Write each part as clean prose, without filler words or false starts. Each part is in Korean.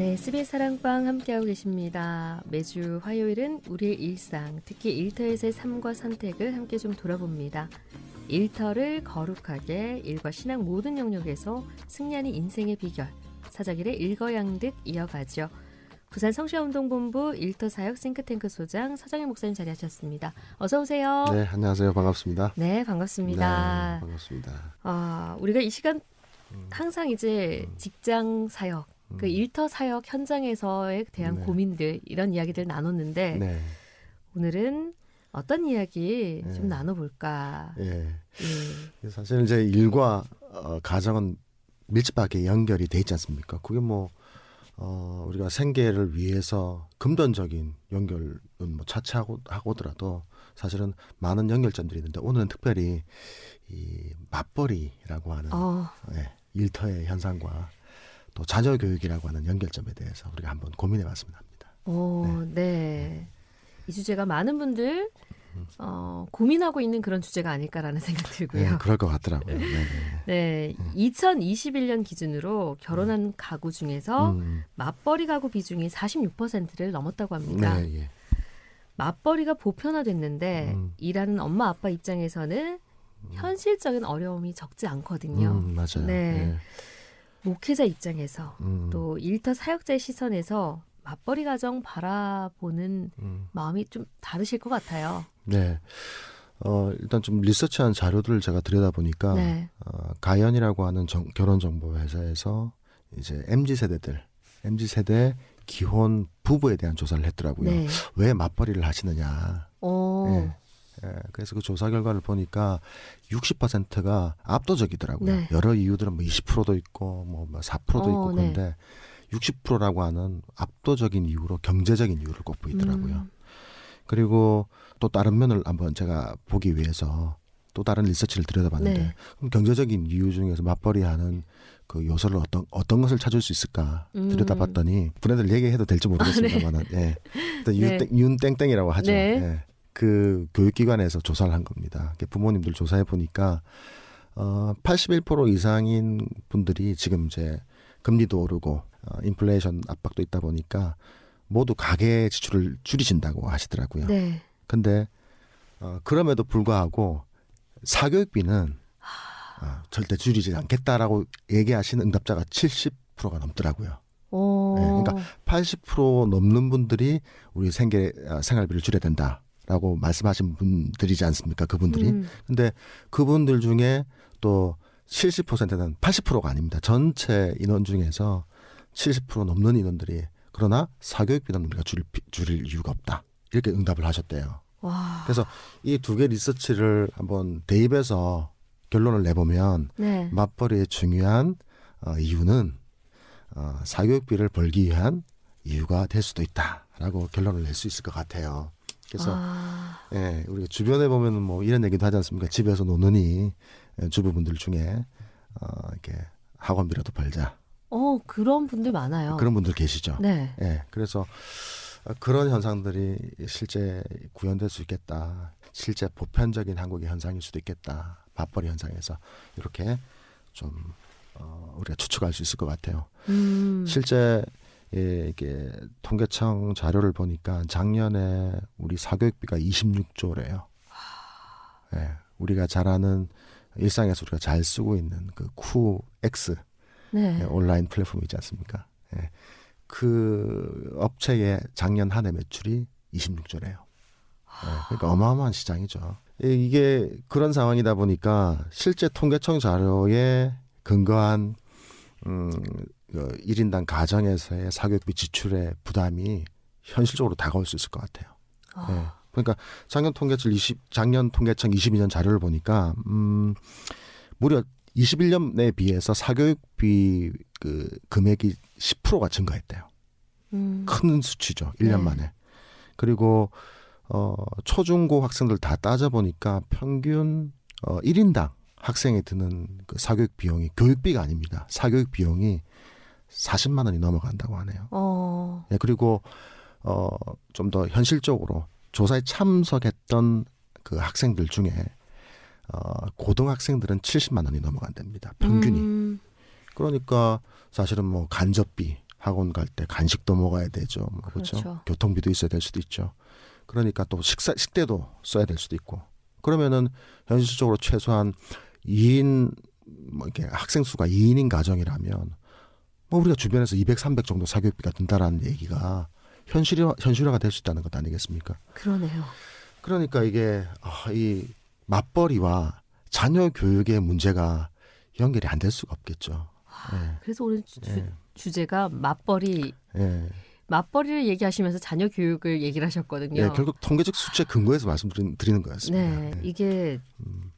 네, SBS 사랑방 함께하고 계십니다. 매주 화요일은 우리의 일상, 특히 일터에서의 삶과 선택을 함께 좀 돌아봅니다. 일터를 거룩하게 일과 신앙 모든 영역에서 승리하는 인생의 비결, 사자길의 일거양득 이어가죠. 부산 성시운동본부 일터사역 싱크탱크 소장 서정일 목사님 자리하셨습니다. 어서 오세요. 네, 안녕하세요. 반갑습니다. 네, 반갑습니다. 네, 반갑습니다. 우리가 이 시간 항상 이제 직장 사역, 그 일터 사역 현장에서에 대한 네. 고민들 이런 이야기들 나눴는데 네, 오늘은 어떤 이야기 좀 나눠볼까? 예. 예. 사실 이제 일과 가정은 밀접하게 연결이 돼 있지 않습니까? 그게 뭐 우리가 생계를 위해서 금전적인 연결은 뭐 차치하고더라도 사실은 많은 연결점들이 있는데 오늘은 특별히 이 맞벌이라고 하는 일터의 현상과 또 자녀 교육이라고 하는 연결점에 대해서 우리가 한번 고민해봤으면 합니다. 네. 이 주제가 많은 분들 고민하고 있는 그런 주제가 아닐까라는 생각 들고요. 네, 그럴 것 같더라고요. 네, 2021년 기준으로 결혼한 가구 중에서 맞벌이 가구 비중이 46%를 넘었다고 합니다. 네, 예. 맞벌이가 보편화됐는데 일하는 엄마 아빠 입장에서는 현실적인 어려움이 적지 않거든요. 맞아요. 네. 예. 목회자 입장에서 또 일터 사역자의 시선에서 맞벌이 가정 바라보는 마음이 좀 다르실 것 같아요. 네. 일단 좀 리서치한 자료들을 제가 들여다보니까 네. 가연이라고 하는 결혼정보회사에서 이제 MZ세대 기혼 부부에 대한 조사를 했더라고요. 네. 왜 맞벌이를 하시느냐. 예. 그래서 그 조사 결과를 보니까 60%가 압도적이더라고요. 네. 여러 이유들은 뭐 20%도 있고 뭐 4%도 있고 그런데 60%라고 하는 압도적인 이유로 경제적인 이유를 꼽고 있더라고요. 그리고 또 다른 면을 한번 제가 보기 위해서 또 다른 리서치를 들여다봤는데 네. 그럼 경제적인 이유 중에서 맞벌이하는 그 요소를 어떤 것을 찾을 수 있을까 들여다봤더니 분야들 얘기해도 될지 모르겠습니다만은 예. 일단 윤땡땡이라고 하죠. 네. 예. 그 교육기관에서 조사를 한 겁니다. 부모님들 조사해 보니까 81% 이상인 분들이 지금 이제 금리도 오르고 인플레이션 압박도 있다 보니까 모두 가계 지출을 줄이신다고 하시더라고요. 네. 근데 그럼에도 불구하고 사교육비는 절대 줄이지 않겠다라고 얘기하시는 응답자가 70%가 넘더라고요. 네, 그러니까 80% 넘는 분들이 우리 생활비를 줄여야 된다라고 말씀하신 분들이지 않습니까? 그분들이. 근데 그분들 중에 또 70%는 80%가 아닙니다. 전체 인원 중에서 70% 넘는 인원들이 그러나 사교육비는 우리가 줄일 이유가 없다. 이렇게 응답을 하셨대요. 와. 그래서 이 두 개 리서치를 한번 대입해서 결론을 내보면 네. 맞벌이의 중요한 이유는 사교육비를 벌기 위한 이유가 될 수도 있다라고 결론을 낼 수 있을 것 같아요. 그래서 예, 우리가 주변에 보면 뭐 이런 얘기도 하지 않습니까? 집에서 노느니 주부분들 중에 이렇게 학원비라도 벌자. 그런 분들 많아요. 그런 분들 계시죠. 네. 예, 그래서 그런 현상들이 실제 구현될 수 있겠다. 실제 보편적인 한국의 현상일 수도 있겠다. 맞벌이 현상에서 이렇게 좀 우리가 추측할 수 있을 것 같아요. 실제 이게 통계청 자료를 보니까 작년에 우리 사교육비가 26조래요. 예, 우리가 잘 아는 일상에서 우리가 잘 쓰고 있는 그 쿠X 네. 온라인 플랫폼이지 않습니까? 예. 그 업체의 작년 한 해 매출이 26조래요. 예, 그러니까 어마어마한 시장이죠. 이게 그런 상황이다 보니까 실제 통계청 자료에 근거한 1인당 가정에서의 사교육비 지출의 부담이 현실적으로 다가올 수 있을 것 같아요. 예. 그러니까 작년 통계청 22년 자료를 보니까 무려 21년에 비해서 사교육비 그 금액이 10%가 증가했대요. 큰 수치죠. 1년 네. 만에. 그리고 초중고 학생들 다 따져보니까 평균 1인당 학생이 드는 그 사교육 비용이 교육비가 아닙니다. 사교육 비용이 40만 원이 넘어간다고 하네요. 네, 그리고 좀 더 현실적으로 조사에 참석했던 그 학생들 중에 고등학생들은 70만 원이 넘어간답니다. 평균이. 그러니까 사실은 뭐 간접비, 학원 갈 때 간식도 먹어야 되죠. 뭐 그렇죠. 그렇죠. 교통비도 있어야 될 수도 있죠. 그러니까 또 식대도 써야 될 수도 있고. 그러면은 현실적으로 최소한 2인 뭐 이렇게 학생 수가 2인인 가정이라면 뭐 우리가 주변에서 200, 300 정도 사교육비가 든다라는 얘기가 현실화가 될 수 있다는 것 아니겠습니까? 그러네요. 그러니까 이게 이 맞벌이와 자녀 교육의 문제가 연결이 안 될 수가 없겠죠. 예. 그래서 오늘 예. 주제가 맞벌이. 예. 맞벌이를 얘기하시면서 자녀 교육을 얘기를 하셨거든요. 예, 결국 통계적 수치에 근거해서 말씀드리는 거였습니다. 네, 예. 이게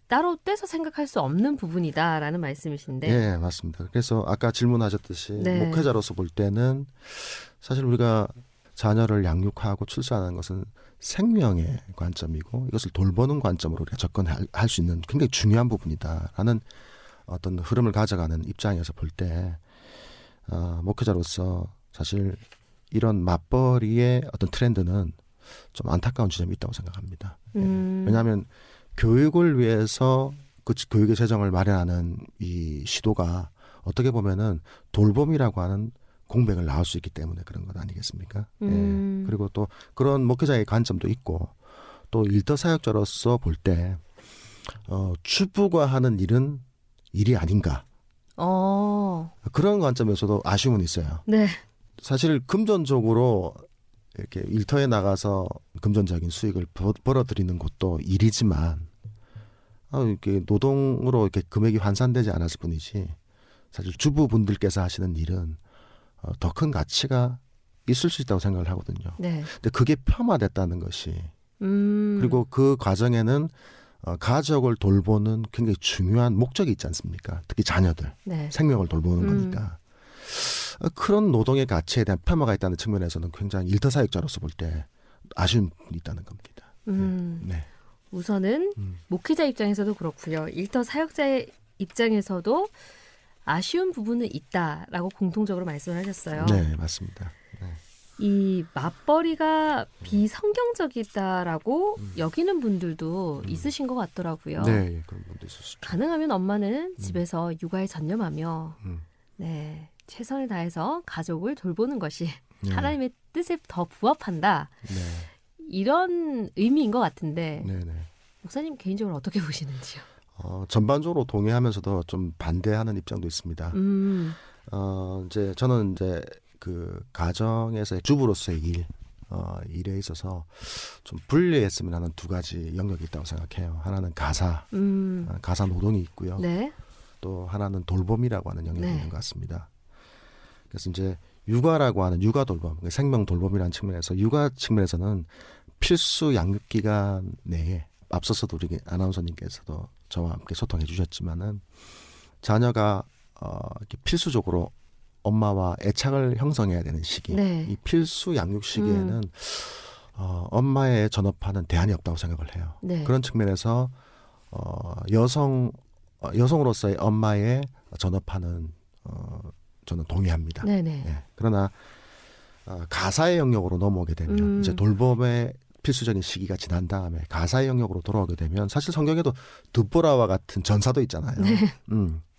따로 떼서 생각할 수 없는 부분이다라는 말씀이신데. 예, 맞습니다. 그래서 아까 질문하셨듯이 네. 목회자로서 볼 때는 사실 우리가 자녀를 양육하고 출산하는 것은 생명의 관점이고 이것을 돌보는 관점으로 우리가 접근할 수 있는 굉장히 중요한 부분이다라는 어떤 흐름을 가져가는 입장에서 볼 때 목회자로서 사실 이런 맞벌이의 어떤 트렌드는 좀 안타까운 지점이 있다고 생각합니다. 왜냐하면 교육을 위해서 그 교육의 재정을 마련하는 이 시도가 어떻게 보면은 돌봄이라고 하는 공백을 낳을 수 있기 때문에 그런 것 아니겠습니까? 예. 그리고 또 그런 목회자의 관점도 있고 또 일터 사역자로서 볼 때 주부가 하는 일은 일이 아닌가 그런 관점에서도 아쉬움은 있어요. 네. 사실 금전적으로 이렇게 일터에 나가서 금전적인 수익을 벌어들이는 것도 일이지만 이렇게 노동으로 이렇게 금액이 환산되지 않았을 뿐이지 사실 주부분들께서 하시는 일은 더 큰 가치가 있을 수 있다고 생각을 하거든요. 네. 근데 그게 폄하됐다는 것이 그리고 그 과정에는 가족을 돌보는 굉장히 중요한 목적이 있지 않습니까? 특히 자녀들 네. 생명을 돌보는 거니까 그런 노동의 가치에 대한 폄하가 있다는 측면에서는 굉장히 일터 사역자로서 볼 때 아쉬움이 있다는 겁니다. 네. 우선은 목회자 입장에서도 그렇고요. 일터 사역자의 입장에서도 아쉬운 부분은 있다라고 공통적으로 말씀을 하셨어요. 네, 맞습니다. 네. 이 맞벌이가 비성경적이다라고 여기는 분들도 있으신 것 같더라고요. 네, 그런 분도 있을 수 있죠. 가능하면 엄마는 집에서 육아에 전념하며 음. 네, 최선을 다해서 가족을 돌보는 것이 네. 하나님의 뜻에 더 부합한다. 네, 이런 의미인 것 같은데 네, 네. 목사님 개인적으로 어떻게 보시는지요? 전반적으로 동의하면서도 좀 반대하는 입장도 있습니다. 이제 저는 이제 그 가정에서의 주부로서의 일에 있어서 좀 분리했으면 하는 두 가지 영역이 있다고 생각해요. 하나는 가사 노동이 있고요. 네. 또 하나는 돌봄이라고 하는 영역이 네. 있는 것 같습니다. 그래서 이제 육아라고 하는 육아 돌봄, 생명 돌봄이라는 측면에서 육아 측면에서는 필수 양육 기간 내에 앞서서도 우리 아나운서님께서도 저와 함께 소통해 주셨지만은 자녀가 이렇게 필수적으로 엄마와 애착을 형성해야 되는 시기, 네. 이 필수 양육 시기에는 엄마의 전업화는 대안이 없다고 생각을 해요. 네. 그런 측면에서 여성으로서의 엄마의 전업화는 저는 동의합니다. 네네. 예. 그러나 가사의 영역으로 넘어오게 되면 이제 돌봄의 필수적인 시기가 지난 다음에 가사의 영역으로 돌아오게 되면 사실 성경에도 듭보라와 같은 전사도 있잖아요. 네.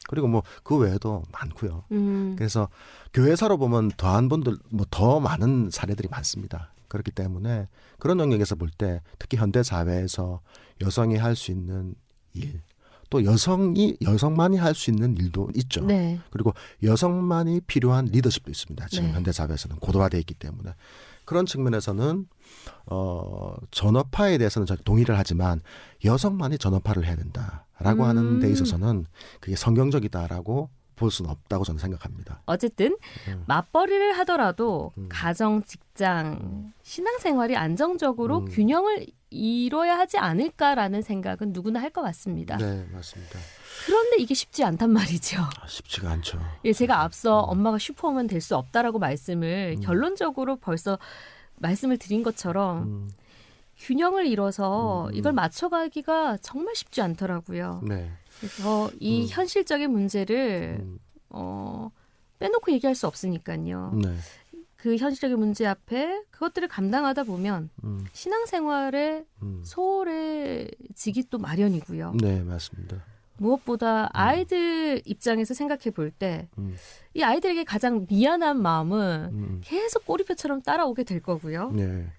그리고 뭐 그 외에도 많고요. 음. 그래서 교회사로 보면 더한 분들 뭐 더 많은 사례들이 많습니다. 그렇기 때문에 그런 영역에서 볼 때 특히 현대 사회에서 여성이 할 수 있는 일, 또 여성만이 할 수 있는 일도 있죠. 네. 그리고 여성만이 필요한 리더십도 있습니다. 지금 네. 현대 사회에서는 고도화되어 있기 때문에 그런 측면에서는 전업화에 대해서는 저는 동의를 하지만 여성만이 전업화를 해야 된다라고 하는 데 있어서는 그게 성경적이다라고 볼 수는 없다고 저는 생각합니다. 어쨌든 맞벌이를 하더라도 가정, 직장, 신앙생활이 안정적으로 균형을 이뤄야 하지 않을까라는 생각은 누구나 할 것 같습니다. 네, 맞습니다. 그런데 이게 쉽지 않단 말이죠. 쉽지가 않죠. 예, 제가 앞서 엄마가 슈퍼우먼 될 수 없다라고 말씀을 결론적으로 벌써 말씀을 드린 것처럼 균형을 이뤄서 이걸 맞춰가기가 정말 쉽지 않더라고요. 네. 그래서 이 현실적인 문제를 빼놓고 얘기할 수 없으니까요. 네. 그 현실적인 문제 앞에 그것들을 감당하다 보면 신앙생활에 소홀해지기 또 마련이고요. 네, 맞습니다. 무엇보다 아이들 입장에서 생각해 볼 때 이 아이들에게 가장 미안한 마음은 계속 꼬리표처럼 따라오게 될 거고요. 네.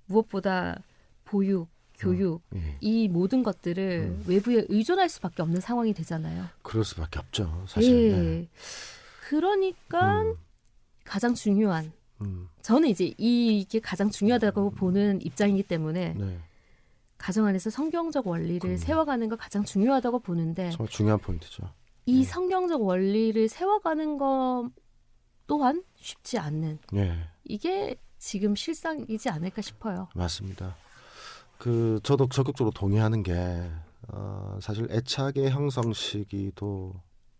무엇보다 보육, 교육 예. 이 모든 것들을 외부에 의존할 수밖에 없는 상황이 되잖아요. 그럴 수밖에 없죠. 사실. 예. 네. 그러니까 가장 중요한 저는 이제 이게 가장 중요하다고 보는 입장이기 때문에 네. 가정 안에서 성경적 원리를 세워가는 거 가장 중요하다고 보는데 정말 중요한 포인트죠. 이 성경적 원리를 세워가는 것 또한 쉽지 않는 예. 이게 지금 실상이지 않을까 싶어요. 맞습니다. 저도 적극적으로 동의하는 게 사실 애착의 형성 시기도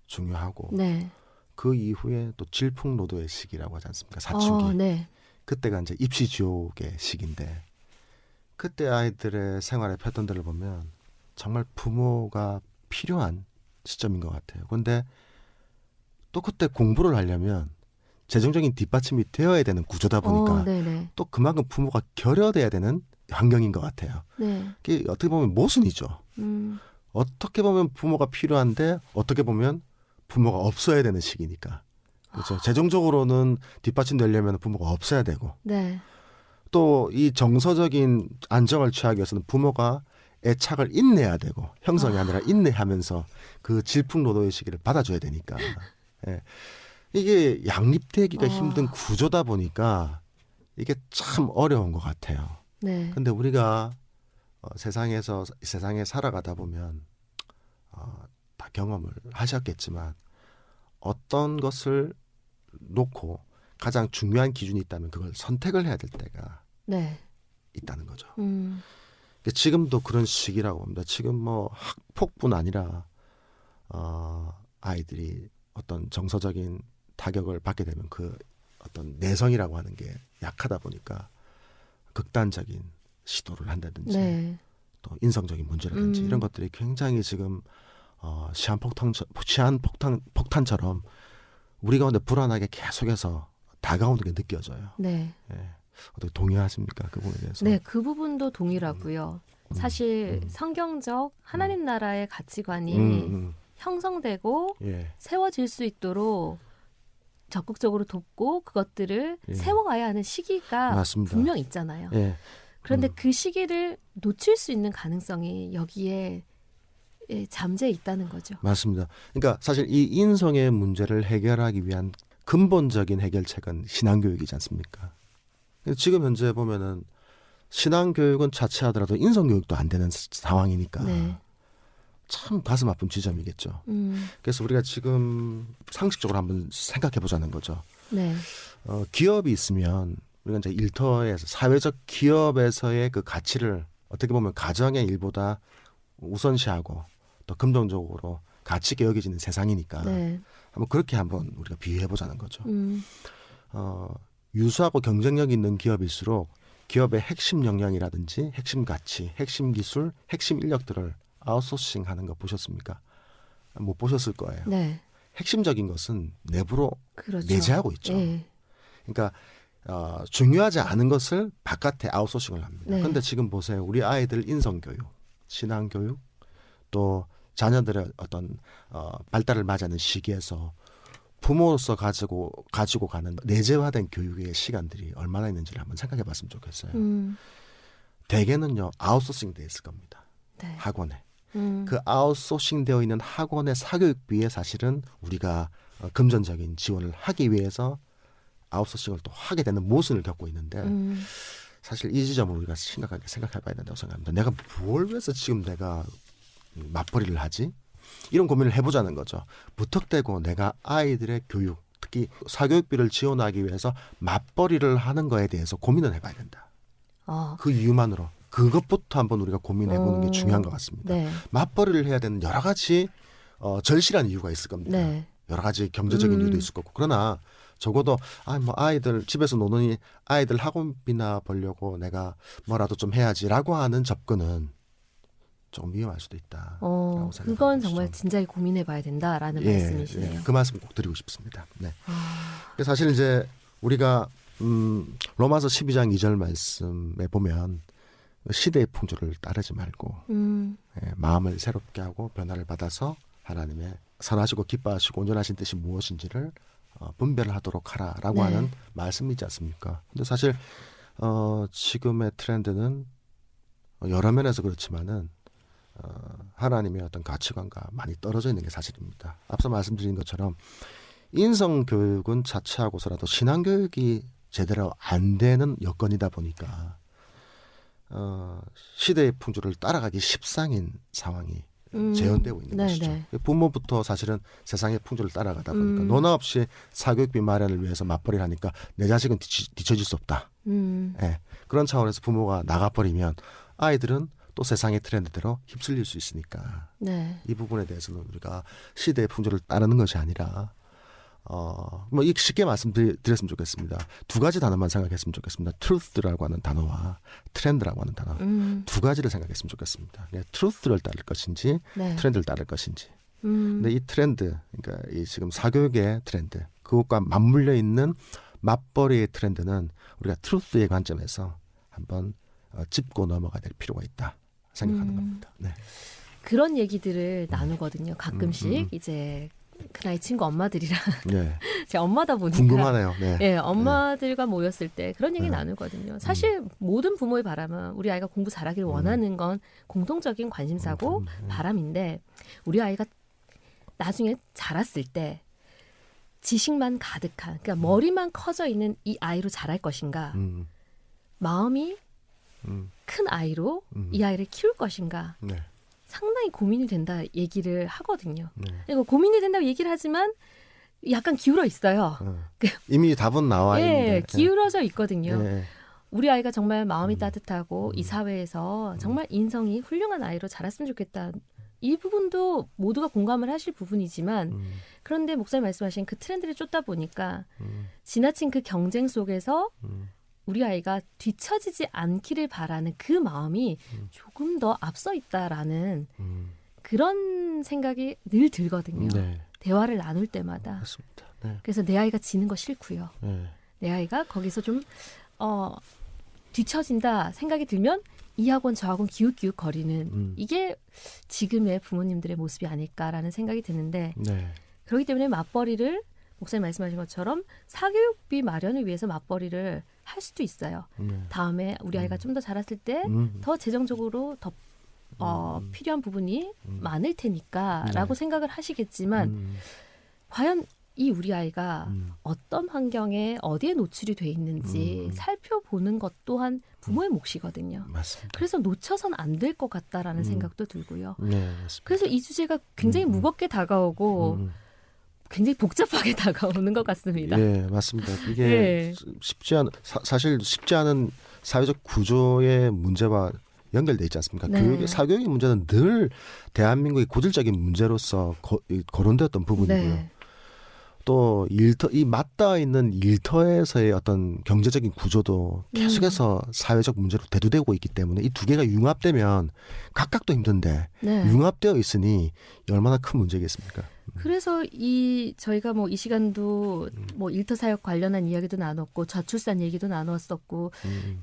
중요하고 네. 그 이후에 또 질풍노도의 시기라고 하지 않습니까? 사춘기. 네. 그때가 이제 입시지옥의 시기인데 그때 아이들의 생활의 패턴들을 보면 정말 부모가 필요한 시점인 것 같아요. 그런데 또 그때 공부를 하려면 재정적인 뒷받침이 되어야 되는 구조다 보니까 또 그만큼 부모가 결여돼야 되는 환경인 것 같아요. 네. 그게 어떻게 보면 모순이죠. 어떻게 보면 부모가 필요한데 어떻게 보면 부모가 없어야 되는 시기니까. 그렇죠. 재정적으로는 뒷받침되려면 부모가 없어야 되고 네. 또 이 정서적인 안정을 취하기 위해서는 부모가 애착을 인내해야 되고 형성이 아니라 인내하면서 그 질풍노도의 시기를 받아줘야 되니까 예. 이게 양립되기가 힘든 구조다 보니까 이게 참 어려운 것 같아요. 네. 근데 우리가 세상에 살아가다 보면 다 경험을 하셨겠지만 어떤 것을 놓고 가장 중요한 기준이 있다면 그걸 선택을 해야 될 때가 네. 있다는 거죠. 지금도 그런 시기라고 봅니다. 지금 뭐 학폭뿐 아니라 아이들이 어떤 정서적인 타격을 받게 되면 그 어떤 내성이라고 하는 게 약하다 보니까 극단적인 시도를 한다든지 네. 또 인성적인 문제라든지 이런 것들이 굉장히 지금 시한폭탄처럼 우리 가운데 불안하게 계속해서 다가오는 게 느껴져요. 네. 예. 어떻게 동의하십니까? 그 부분에 대해서? 네, 그 부분도 동일하고요. 사실 성경적 하나님 나라의 가치관이 형성되고 예. 세워질 수 있도록 적극적으로 돕고 그것들을 세워가야 하는 시기가 맞습니다. 분명 있잖아요. 예. 그런데 그 시기를 놓칠 수 있는 가능성이 여기에 잠재 있다는 거죠. 맞습니다. 그러니까 사실 이 인성의 문제를 해결하기 위한 근본적인 해결책은 신앙교육이지 않습니까? 지금 현재 보면은 신앙교육은 자체하더라도 인성교육도 안 되는 상황이니까 네. 참 가슴 아픈 지점이겠죠. 그래서 우리가 지금 상식적으로 한번 생각해 보자는 거죠. 네. 기업이 있으면 우리가 이제 일터에서 사회적 기업에서의 그 가치를 어떻게 보면 가정의 일보다 우선시하고 또 긍정적으로 가치 있게 여겨지는 세상이니까 네. 한번 그렇게 한번 우리가 비유해 보자는 거죠. 유수하고 경쟁력 있는 기업일수록 기업의 핵심 역량이라든지 핵심 가치, 핵심 기술, 핵심 인력들을 아웃소싱하는 거 보셨습니까? 못 보셨을 거예요. 네. 핵심적인 것은 내부로 그렇죠. 내재하고 있죠. 네. 그러니까 중요하지 않은 것을 바깥에 아웃소싱을 합니다. 네. 그런데 지금 보세요. 우리 아이들 인성교육, 신앙교육, 또 자녀들의 어떤 발달을 맞이하는 시기에서 부모로서 가지고 가는 내재화된 교육의 시간들이 얼마나 있는지를 한번 생각해 봤으면 좋겠어요. 대개는요 아웃소싱 돼 있을 겁니다. 네. 학원에. 그 아웃소싱 되어 있는 학원의 사교육비에 사실은 우리가 금전적인 지원을 하기 위해서 아웃소싱을 또 하게 되는 모순을 겪고 있는데 사실 이 지점을 우리가 심각하게 생각해 봐야 된다고 생각합니다. 내가 뭘 위해서 지금 내가 맞벌이를 하지? 이런 고민을 해보자는 거죠. 무턱대고 내가 아이들의 교육, 특히 사교육비를 지원하기 위해서 맞벌이를 하는 거에 대해서 고민을 해봐야 된다. 그 이유만으로 그것부터 한번 우리가 고민해보는 게 중요한 것 같습니다. 네. 맞벌이를 해야 되는 여러 가지 절실한 이유가 있을 겁니다. 네. 여러 가지 경제적인 이유도 있을 거고. 그러나 적어도 뭐 아이들 집에서 노느니 아이들 학원비나 벌려고 내가 뭐라도 좀 해야지라고 하는 접근은 조금 위험할 수도 있다. 그건 정말 진작에 고민해봐야 된다라는 말씀이시네요. 그 말씀 꼭 드리고 싶습니다. 네. 사실 이제 우리가 로마서 12장 2절 말씀에 보면 시대의 풍조를 따르지 말고 마음을 새롭게 하고 변화를 받아서 하나님의 선하시고 기뻐하시고 온전하신 뜻이 무엇인지를 분별하도록 하라라고 네. 하는 말씀이지 않습니까? 근데 사실 지금의 트렌드는 여러 면에서 그렇지만은 하나님의 어떤 가치관과 많이 떨어져 있는 게 사실입니다. 앞서 말씀드린 것처럼 인성 교육은 자취하고서라도 신앙 교육이 제대로 안 되는 여건이다 보니까 시대의 풍조를 따라가기 십상인 상황이 재현되고 있는 것이죠. 부모부터 사실은 세상의 풍조를 따라가다 보니까 너나 없이 사교육비 마련을 위해서 맞벌이를 하니까 내 자식은 뒤처질 수 없다. 예, 그런 차원에서 부모가 나가버리면 아이들은 또 세상의 트렌드대로 휩쓸릴 수 있으니까 네. 이 부분에 대해서는 우리가 시대의 풍조를 따르는 것이 아니라 뭐 쉽게 말씀드렸으면 좋겠습니다. 두 가지 단어만 생각했으면 좋겠습니다. truth라고 하는 단어와 트렌드라고 하는 단어 두 가지를 생각했으면 좋겠습니다. truth를 따를 것인지 네. 트렌드를 따를 것인지. 근데 이 트렌드, 그러니까 이 지금 사교육의 트렌드, 그것과 맞물려 있는 맞벌이의 트렌드는 우리가 truth의 관점에서 한번 짚고 넘어가야 될 필요가 있다 생각하는 겁니다. 네. 그런 얘기들을 나누거든요. 가끔씩 이제 그나이 친구 엄마들이랑 네. 제 엄마다 보니까 궁금하네요. 네. 예, 엄마들과 모였을 때 그런 얘기 나누거든요. 사실 모든 부모의 바람은 우리 아이가 공부 잘하기를 원하는 건 공통적인 관심사고 바람인데 우리 아이가 나중에 자랐을 때 지식만 가득한 그러니까 머리만 커져 있는 이 아이로 자랄 것인가 마음이 큰 아이로 이 아이를 키울 것인가 네. 상당히 고민이 된다 얘기를 하거든요. 네. 이거 고민이 된다고 얘기를 하지만 약간 기울어 있어요. 이미 답은 나와 있는데. 예, 기울어져 있거든요. 예. 우리 아이가 정말 마음이 따뜻하고 이 사회에서 정말 인성이 훌륭한 아이로 자랐으면 좋겠다. 이 부분도 모두가 공감을 하실 부분이지만 그런데 목사님 말씀하신 그 트렌드를 쫓다 보니까 지나친 그 경쟁 속에서 우리 아이가 뒤처지지 않기를 바라는 그 마음이 조금 더 앞서 있다라는 그런 생각이 늘 들거든요. 네. 대화를 나눌 때마다. 맞습니다. 네. 그래서 내 아이가 지는 거 싫고요. 네. 내 아이가 거기서 좀 뒤처진다 생각이 들면 이 학원 저 학원 기웃기웃 거리는 이게 지금의 부모님들의 모습이 아닐까라는 생각이 드는데 네. 그렇기 때문에 맞벌이를 목사님 말씀하신 것처럼 사교육비 마련을 위해서 맞벌이를 할 수도 있어요. 네. 다음에 우리 아이가 좀 더 자랐을 때 더 재정적으로 더 필요한 부분이 많을 테니까라고 생각을 하시겠지만 과연 이 우리 아이가 어떤 환경에 어디에 노출이 돼 있는지 살펴보는 것 또한 부모의 몫이거든요. 맞습니다. 그래서 놓쳐선 안 될 것 같다라는 생각도 들고요. 네, 맞습니다. 그래서 이 주제가 굉장히 무겁게 다가오고 굉장히 복잡하게 다가오는 것 같습니다. 예, 맞습니다. 이게 예. 사실 쉽지 않은 사회적 구조의 문제와 연결돼 있지 않습니까? 네. 사교육의 문제는 늘 대한민국의 고질적인 문제로서 거론되었던 부분이고요. 네. 또 이 맞닿아 있는 일터에서의 어떤 경제적인 구조도 계속해서 사회적 문제로 대두되고 있기 때문에 이 두 개가 융합되면 각각도 힘든데 네. 융합되어 있으니 얼마나 큰 문제겠습니까? 그래서 저희가 뭐 이 시간도 뭐 일터 사역 관련한 이야기도 나눴고 저출산 얘기도 나눴었고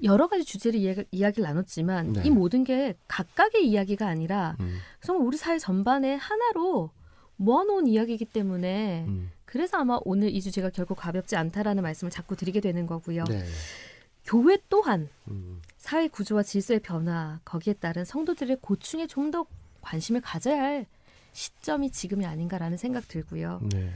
여러 가지 주제로 이야기를 나눴지만 네. 이 모든 게 각각의 이야기가 아니라 정말 우리 사회 전반에 하나로 모아놓은 이야기이기 때문에 그래서 아마 오늘 이 주제가 결코 가볍지 않다라는 말씀을 자꾸 드리게 되는 거고요. 네. 교회 또한 사회 구조와 질서의 변화 거기에 따른 성도들의 고충에 좀 더 관심을 가져야 할 시점이 지금이 아닌가라는 생각 들고요. 네.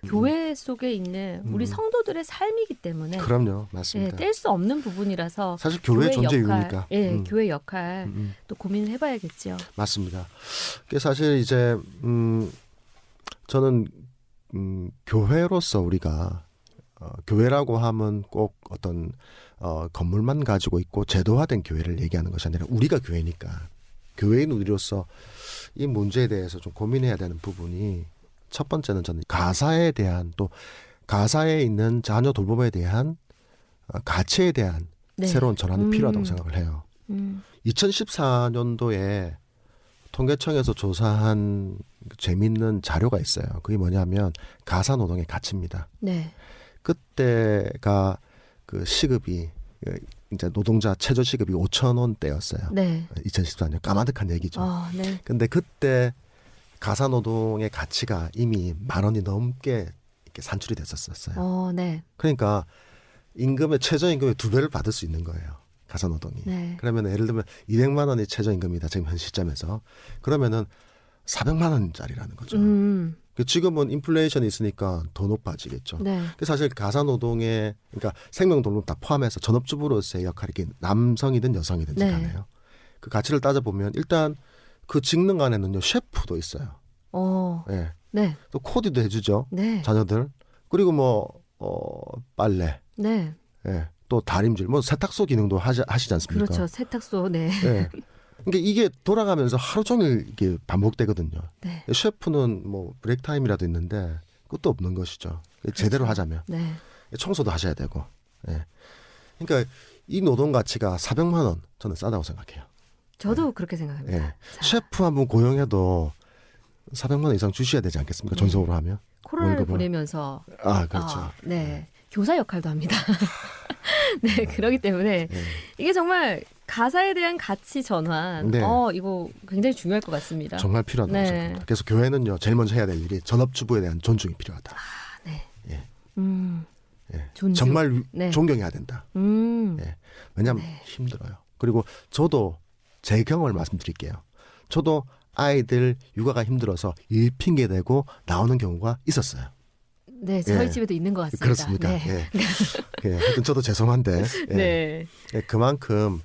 교회 속에 있는 우리 성도들의 삶이기 때문에 그럼요, 맞습니다. 뗄 수 없는 부분이라서 사실 교회 존재 이유니까. 교회 역할 또 고민을 해봐야겠죠. 맞습니다. 사실 이제 저는 교회로서 우리가 교회라고 하면 꼭 어떤 건물만 가지고 있고 제도화된 교회를 얘기하는 것이 아니라 우리가 교회니까 교회인 우리로서 이 문제에 대해서 좀 고민해야 되는 부분이 첫 번째는 저는 가사에 대한 또 가사에 있는 자녀 돌봄에 대한 가치에 대한 네. 새로운 전환이 필요하다고 생각을 해요. 2014년도에 통계청에서 조사한 재미있는 자료가 있어요. 그게 뭐냐면 가사 노동의 가치입니다. 네. 그때가 그 시급이 이제 노동자 최저 시급이 5,000원대였어요. 네. 2014년 까마득한 얘기죠. 네. 근데 그때 가사 노동의 가치가 이미 10,000원이 넘게 이렇게 산출이 됐었어요. 네. 그러니까 임금의 최저임금의 2배를 받을 수 있는 거예요. 가사 노동이. 네. 그러면 예를 들면 200만 원이 최저임금이다. 지금 현 시점에서. 그러면은 400만 원짜리라는 거죠. 지금은 인플레이션이 있으니까 더 높아지겠죠. 네. 근데 사실 가사 노동의 그러니까 생명동력 다 포함해서 전업주부로서의 역할이 남성이든 여성이든 네. 간에요. 그 가치를 따져보면 일단 그 직능 안에는요 셰프도 있어요. 네. 네. 또 코디도 해주죠. 네. 자녀들. 그리고 뭐 빨래. 네. 예. 또 다림질, 뭐 세탁소 기능도 하시지 않습니까? 그렇죠. 세탁소. 네. 예. 그러니까 이게 돌아가면서 하루 종일 이게 반복되거든요. 네. 셰프는 뭐 브레이크 타임이라도 있는데 그것도 없는 것이죠. 제대로 하자면 네. 청소도 하셔야 되고. 예. 그러니까 이 노동 가치가 400만 원 저는 싸다고 생각해요. 저도 그렇게 생각합니다. 예. 셰프 한 분 고용해도 400만 원 이상 주셔야 되지 않겠습니까? 전속으로 하면. 코로나를 월급을. 보내면서 그렇죠. 네. 교사 역할도 합니다. 네, 그렇기 때문에 이게 정말 가사에 대한 가치 전환, 네. 이거 굉장히 중요할 것 같습니다. 정말 필요하다고 네. 생각합니다. 그래서 교회는요, 제일 먼저 해야 될 일이 전업주부에 대한 존중이 필요하다. 네. 예. 예. 존중. 정말 네. 존경해야 된다. 예. 왜냐하면 힘들어요. 그리고 저도 제 경험을 말씀드릴게요. 저도 아이들 육아가 힘들어서 일 핑계 대고 나오는 경우가 있었어요. 네, 저희 예. 집에도 있는 것 같습니다. 그렇습니까? 네. 예. 하여튼 저도 죄송한데. 예. 네. 예, 그만큼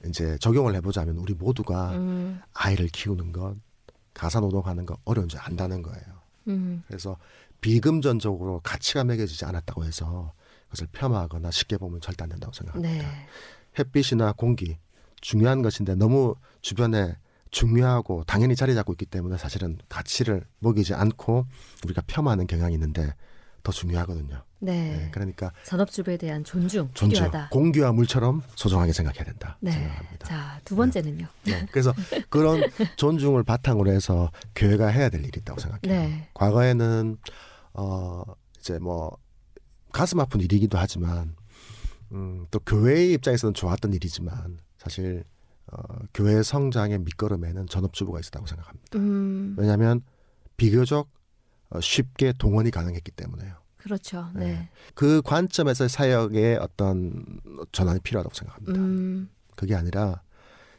이제 적용을 해보자면 우리 모두가 아이를 키우는 것, 가사 노동하는 것 어려운 줄 안다는 거예요. 그래서 비금전적으로 가치가 매겨지지 않았다고 해서 그것을 폄하하거나 쉽게 보면 절대 안 된다고 생각합니다. 네. 햇빛이나 공기 중요한 것인데 너무 주변에 중요하고 당연히 자리 잡고 있기 때문에 사실은 가치를 먹이지 않고 우리가 폄하하는 경향이 있는데 더 중요하거든요. 네. 그러니까 전업주부에 대한 존중 존중, 필요하다. 공기와 물처럼 소중하게 생각해야 된다 네. 생각합니다. 자, 두 번째는요. 네. 그래서 그런 존중을 바탕으로 해서 교회가 해야 될 일이 있다고 생각해요. 네. 과거에는 이제 뭐 가슴 아픈 일이기도 하지만 또 교회의 입장에서는 좋았던 일이지만 사실 교회 성장의 밑거름에는 전업주부가 있었다고 생각합니다. 왜냐하면 비교적 쉽게 동원이 가능했기 때문에요. 그렇죠. 네. 그 관점에서 사역의 어떤 전환이 필요하다고 생각합니다. 그게 아니라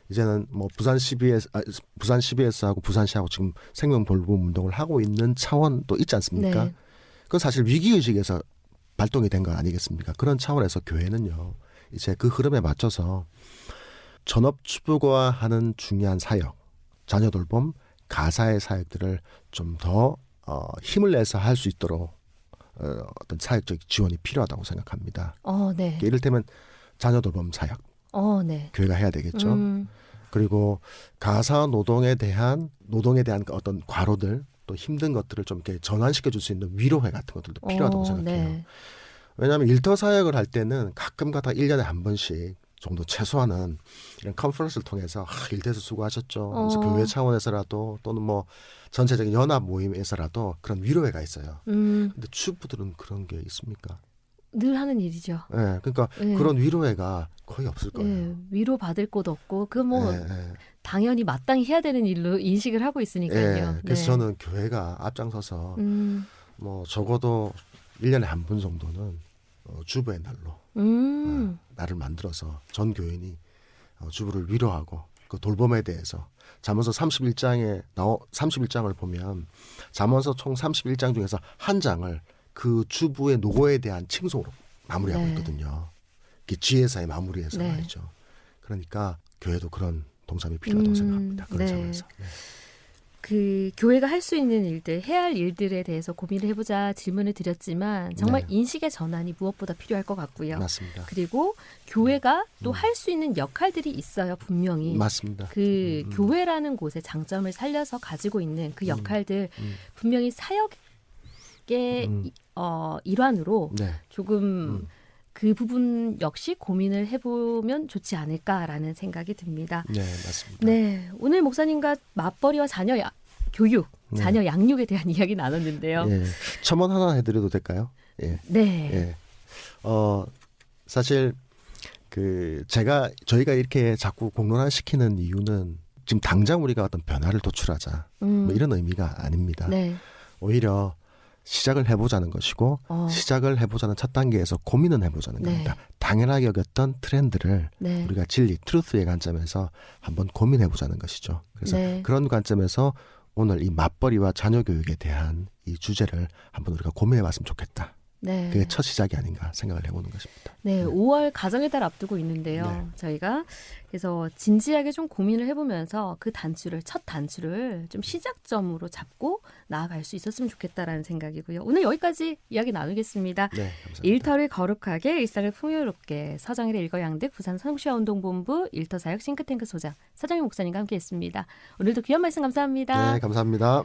이제는 뭐 부산 CBS하고 부산시하고 지금 생명 돌봄 운동을 하고 있는 차원도 있지 않습니까? 네. 그건 사실 위기의식에서 발동이 된 거 아니겠습니까? 그런 차원에서 교회는요. 이제 그 흐름에 맞춰서 전업주부가 하는 중요한 사역, 자녀 돌봄, 가사의 사역들을 좀 더 힘을 내서 할 수 있도록 어떤 사역적 지원이 필요하다고 생각합니다. 네. 이를테면 자녀 돌봄 사역, 네. 교회가 해야 되겠죠. 그리고 가사 노동에 대한 그 어떤 과로들 또 힘든 것들을 좀 이렇게 전환시켜 줄 수 있는 위로회 같은 것들도 필요하다고 생각해요. 네. 왜냐하면 일터 사역을 할 때는 가끔 가다 1년에 한 번씩 정도 최소한은 이런 컨퍼런스를 통해서 일터에서 수고하셨죠. 그래서 교회 차원에서라도 또는 뭐 전체적인 연합 모임에서라도 그런 위로회가 있어요. 근데 주부들은 그런 게 있습니까? 늘 하는 일이죠. 네, 그러니까 네. 그런 위로회가 거의 없을 거예요. 네, 위로 받을 곳 없고 그 뭐 네. 당연히 마땅히 해야 되는 일로 인식을 하고 있으니까요. 그래서 네. 저는 교회가 앞장서서 뭐 적어도 1년에 한 번 정도는 주부의 날로 날을 만들어서 전 교인이 주부를 위로하고 그 돌봄에 대해서 잠언서 31장을 보면 잠언서 총 31장 중에서 한 장을 그 주부의 노고에 대한 칭송으로 마무리하고 네. 있거든요. 지혜사의 마무리에서 네. 말이죠. 그러니까 교회도 그런 동참이 필요하다고 생각합니다. 그런 네. 차원에서. 네. 그 교회가 할 수 있는 일들, 해야 할 일들에 대해서 고민을 해보자 질문을 드렸지만 정말 네. 인식의 전환이 무엇보다 필요할 것 같고요. 맞습니다. 그리고 교회가 또 할 수 있는 역할들이 있어요, 분명히. 맞습니다. 그 교회라는 곳의 장점을 살려서 가지고 있는 그 역할들 분명히 사역의 일환으로 네. 조금 그 부분 역시 고민을 해보면 좋지 않을까라는 생각이 듭니다. 네, 맞습니다. 네, 오늘 목사님과 맞벌이와 자녀 교육, 자녀 양육에 대한 이야기 나눴는데요. 예. 첨언 하나 해드려도 될까요? 예. 네, 예. 사실 저희가 이렇게 자꾸 공론화시키는 이유는 지금 당장 우리가 어떤 변화를 도출하자 뭐 이런 의미가 아닙니다. 네. 오히려 시작을 해보자는 것이고 시작을 해보자는 첫 단계에서 고민은 해보자는 네. 겁니다. 당연하게 여겼던 트렌드를 네. 우리가 진리, 트루스의 관점에서 한번 고민해보자는 것이죠. 그래서 네. 그런 관점에서 오늘 이 맞벌이와 자녀 교육에 대한 이 주제를 한번 우리가 고민해봤으면 좋겠다. 네. 그게 첫 시작이 아닌가 생각을 해보는 것입니다. 네, 5월 가정의 달 앞두고 있는데요. 네. 저희가 그래서 진지하게 좀 고민을 해보면서 그 첫 단추를 좀 시작점으로 잡고 나아갈 수 있었으면 좋겠다라는 생각이고요. 오늘 여기까지 이야기 나누겠습니다. 네, 감사합니다. 일터를 거룩하게 일상을 풍요롭게 서정일의 읽어양득 부산 성시아운동본부 일터사역 싱크탱크 소장 서정일 목사님과 함께했습니다. 오늘도 귀한 말씀 감사합니다. 네, 감사합니다.